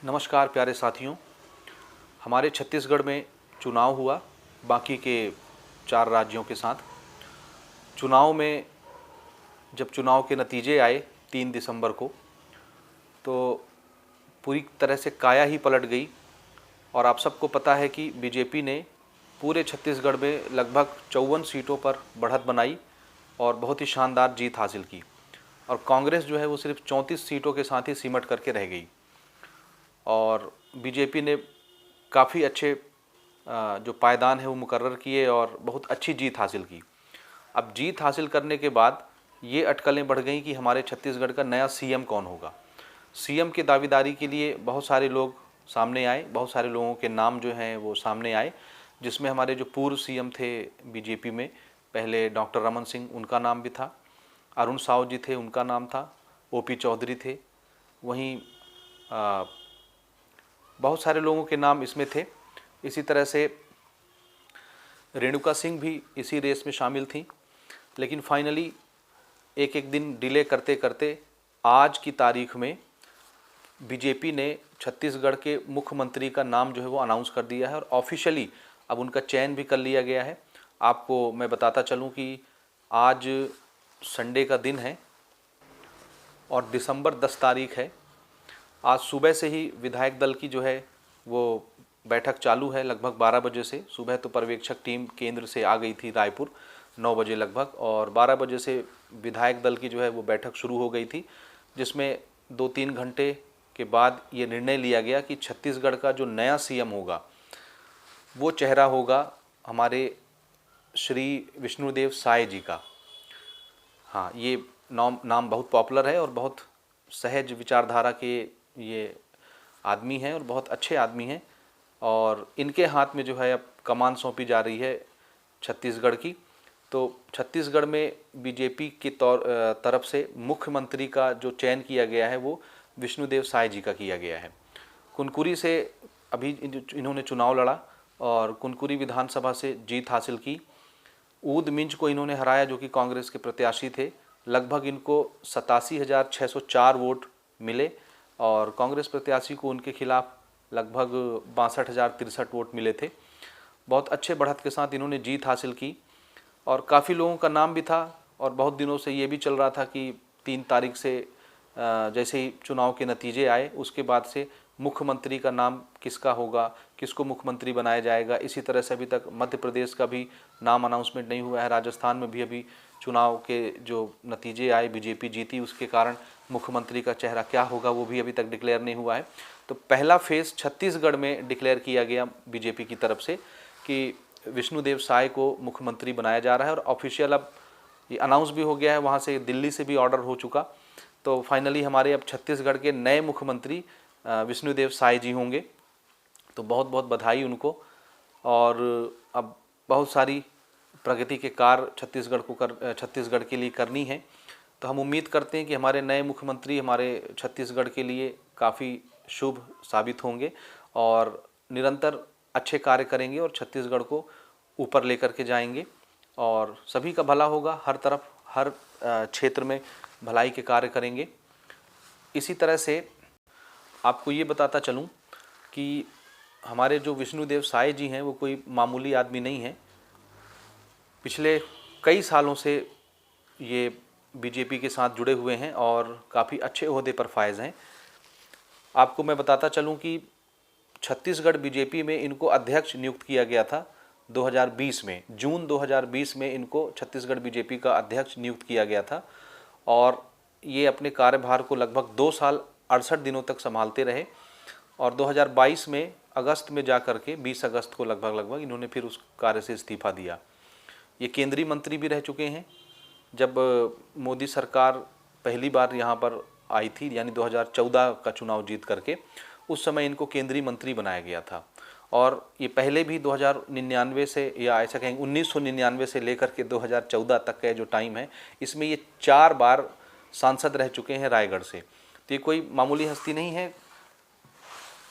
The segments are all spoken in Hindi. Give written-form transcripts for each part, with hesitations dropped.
नमस्कार प्यारे साथियों। हमारे छत्तीसगढ़ में चुनाव हुआ बाकी के 4 राज्यों के साथ। चुनाव में जब चुनाव के नतीजे आए 3 दिसंबर को, तो पूरी तरह से काया ही पलट गई। और आप सबको पता है कि बीजेपी ने पूरे छत्तीसगढ़ में लगभग 54 सीटों पर बढ़त बनाई और बहुत ही शानदार जीत हासिल की। और कांग्रेस जो है वो सिर्फ 34 सीटों के साथ ही सिमट करके रह गई। और बीजेपी ने काफ़ी अच्छे जो पायदान है वो मुकर्रर किए और बहुत अच्छी जीत हासिल की। अब जीत हासिल करने के बाद ये अटकलें बढ़ गई कि हमारे छत्तीसगढ़ का नया सीएम कौन होगा। सीएम की दावेदारी के लिए बहुत सारे लोग सामने आए, बहुत सारे लोगों के नाम जो हैं वो सामने आए, जिसमें हमारे जो पूर्व सीएम थे बीजेपी में, पहले डॉक्टर रमन सिंह, उनका नाम भी था। अरुण साव जी थे, उनका नाम था। ओपी चौधरी थे। वहीं बहुत सारे लोगों के नाम इसमें थे। इसी तरह से रेणुका सिंह भी इसी रेस में शामिल थी। लेकिन फाइनली एक एक दिन डिले करते करते आज की तारीख में बीजेपी ने छत्तीसगढ़ के मुख्यमंत्री का नाम जो है वो अनाउंस कर दिया है और ऑफिशियली अब उनका चयन भी कर लिया गया है। आपको मैं बताता चलूं कि आज संडे का दिन है और दिसंबर 10 तारीख है। आज सुबह से ही विधायक दल की जो है वो बैठक चालू है लगभग 12 बजे से। सुबह तो पर्यवेक्षक टीम केंद्र से आ गई थी रायपुर 9 बजे लगभग, और 12 बजे से विधायक दल की जो है वो बैठक शुरू हो गई थी, जिसमें 2-3 घंटे के बाद ये निर्णय लिया गया कि छत्तीसगढ़ का जो नया सीएम होगा वो चेहरा होगा हमारे श्री विष्णुदेव साय जी का। हाँ, ये नाम बहुत पॉपुलर है और बहुत सहज विचारधारा के ये आदमी हैं और बहुत अच्छे आदमी हैं। और इनके हाथ में जो है अब कमान सौंपी जा रही है छत्तीसगढ़ की। तो छत्तीसगढ़ में बीजेपी की तरफ से मुख्यमंत्री का जो चयन किया गया है वो विष्णुदेव साय जी का किया गया है। कुनकुरी से अभी इन्होंने चुनाव लड़ा और कुनकुरी विधानसभा से जीत हासिल की। ऊद मिंज को इन्होंने हराया जो कि कांग्रेस के प्रत्याशी थे। लगभग इनको 87,604 वोट मिले और कांग्रेस प्रत्याशी को उनके खिलाफ लगभग 62,063 वोट मिले थे। बहुत अच्छे बढ़त के साथ इन्होंने जीत हासिल की और काफ़ी लोगों का नाम भी था। और बहुत दिनों से ये भी चल रहा था कि 3 तारीख से जैसे ही चुनाव के नतीजे आए उसके बाद से मुख्यमंत्री का नाम किसका होगा, किसको मुख्यमंत्री बनाया जाएगा। इसी तरह से अभी तक मध्य प्रदेश का भी नाम अनाउंसमेंट नहीं हुआ है। राजस्थान में भी अभी चुनाव के जो नतीजे आए, बीजेपी जीती, उसके कारण मुख्यमंत्री का चेहरा क्या होगा वो भी अभी तक डिक्लेयर नहीं हुआ है। तो पहला फेज़ छत्तीसगढ़ में डिक्लेयर किया गया बीजेपी की तरफ से कि विष्णुदेव साय को मुख्यमंत्री बनाया जा रहा है और ऑफिशियल अब ये अनाउंस भी हो गया है। वहाँ से दिल्ली से भी ऑर्डर हो चुका। तो फाइनली हमारे अब छत्तीसगढ़ के नए मुख्यमंत्री विष्णुदेव साय जी होंगे। तो बहुत बहुत बधाई उनको। और अब बहुत सारी प्रगति के कार्य छत्तीसगढ़ के लिए करनी है। तो हम उम्मीद करते हैं कि हमारे नए मुख्यमंत्री हमारे छत्तीसगढ़ के लिए काफ़ी शुभ साबित होंगे और निरंतर अच्छे कार्य करेंगे और छत्तीसगढ़ को ऊपर लेकर के जाएंगे और सभी का भला होगा। हर तरफ, हर क्षेत्र में भलाई के कार्य करेंगे। इसी तरह से आपको ये बताता चलूं कि हमारे जो विष्णुदेव साय जी हैं वो कोई मामूली आदमी नहीं है। पिछले कई सालों से ये बीजेपी के साथ जुड़े हुए हैं और काफ़ी अच्छे ओहदे पर फायज़ हैं। आपको मैं बताता चलूं कि छत्तीसगढ़ बीजेपी में इनको अध्यक्ष नियुक्त किया गया था 2020 में। जून 2020 में इनको छत्तीसगढ़ बीजेपी का अध्यक्ष नियुक्त किया गया था और ये अपने कार्यभार को लगभग 2 साल 68 दिनों तक संभालते रहे। और 2022 में अगस्त में जा कर के 20 अगस्त को लगभग इन्होंने फिर उस कार्य से इस्तीफा दिया। ये केंद्रीय मंत्री भी रह चुके हैं। जब मोदी सरकार पहली बार यहाँ पर आई थी, यानी 2014 का चुनाव जीत करके, उस समय इनको केंद्रीय मंत्री बनाया गया था। और ये पहले भी 2099 से, या ऐसा कहेंगे 1999 से लेकर के 2014 तक का जो टाइम है, इसमें ये 4 बार सांसद रह चुके हैं रायगढ़ से। तो ये कोई मामूली हस्ती नहीं है,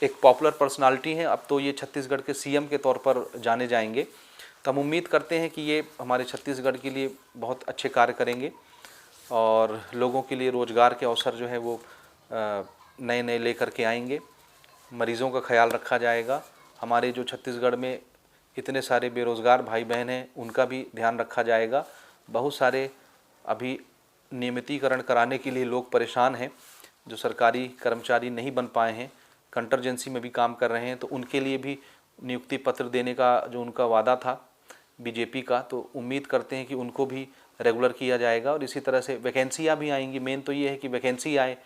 एक पॉपुलर पर्सनालिटी है। अब तो ये छत्तीसगढ़ के सीएम के तौर पर जाने जाएंगे। तो हम उम्मीद करते हैं कि ये हमारे छत्तीसगढ़ के लिए बहुत अच्छे कार्य करेंगे और लोगों के लिए रोज़गार के अवसर जो है वो नए नए लेकर के आएंगे। मरीज़ों का ख्याल रखा जाएगा। हमारे जो छत्तीसगढ़ में इतने सारे बेरोज़गार भाई बहन हैं उनका भी ध्यान रखा जाएगा। बहुत सारे अभी नियमितीकरण कराने के लिए लोग परेशान हैं, जो सरकारी कर्मचारी नहीं बन पाए हैं, कंटरजेंसी में भी काम कर रहे हैं, तो उनके लिए भी नियुक्ति पत्र देने का जो उनका वादा था बीजेपी का, तो उम्मीद करते हैं कि उनको भी रेगुलर किया जाएगा। और इसी तरह से वैकेंसियाँ भी आएंगी। मेन तो ये है कि वैकेंसी आए,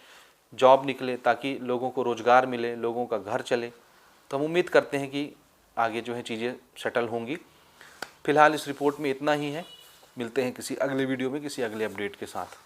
जॉब निकले, ताकि लोगों को रोज़गार मिले, लोगों का घर चले। तो हम उम्मीद करते हैं कि आगे जो है चीज़ें सेटल होंगी। फिलहाल इस रिपोर्ट में इतना ही है। मिलते हैं किसी अगले वीडियो में किसी अगले अपडेट के साथ।